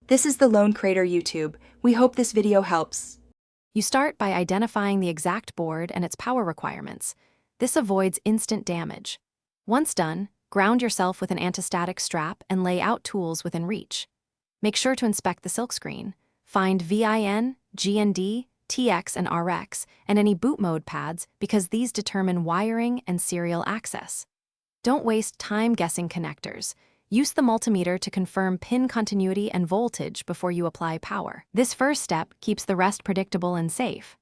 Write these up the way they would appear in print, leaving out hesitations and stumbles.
This is the Lone Crater YouTube. We hope this video helps. You start by identifying the exact board and its power requirements. This avoids instant damage. Once done, ground yourself with an anti-static strap and lay out tools within reach. Make sure to inspect the silkscreen. Find VIN, GND, TX, and RX, and any boot mode pads because these determine wiring and serial access. Don't waste time guessing connectors. Use the multimeter to confirm pin continuity and voltage before you apply power. This first step keeps the rest predictable and safe.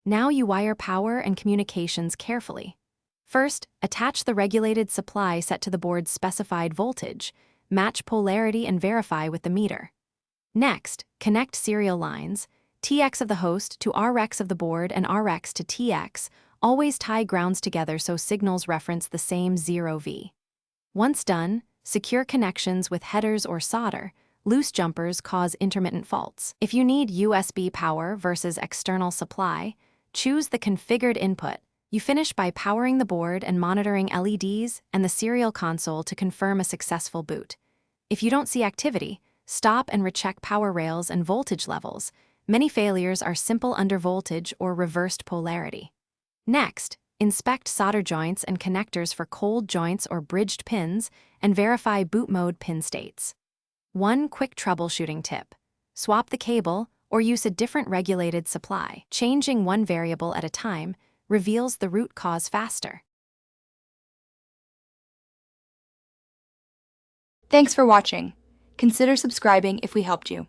Now you wire power and communications carefully. First, attach the regulated supply set to the board's specified voltage. Match polarity and verify with the meter. Next, connect serial lines, TX of the host to RX of the board and RX to TX. Always tie grounds together so signals reference the same 0V. Once done, secure connections with headers or solder. Loose jumpers cause intermittent faults. If you need USB power versus external supply, choose the configured input. You finish by powering the board and monitoring LEDs and the serial console to confirm a successful boot. If you don't see activity, stop and recheck power rails and voltage levels. Many failures are simple undervoltage or reversed polarity. Next, inspect solder joints and connectors for cold joints or bridged pins and verify boot mode pin states. One quick troubleshooting tip: swap the cable or use a different regulated supply. Changing one variable at a time reveals the root cause faster. Thanks for watching. Consider subscribing if we helped you.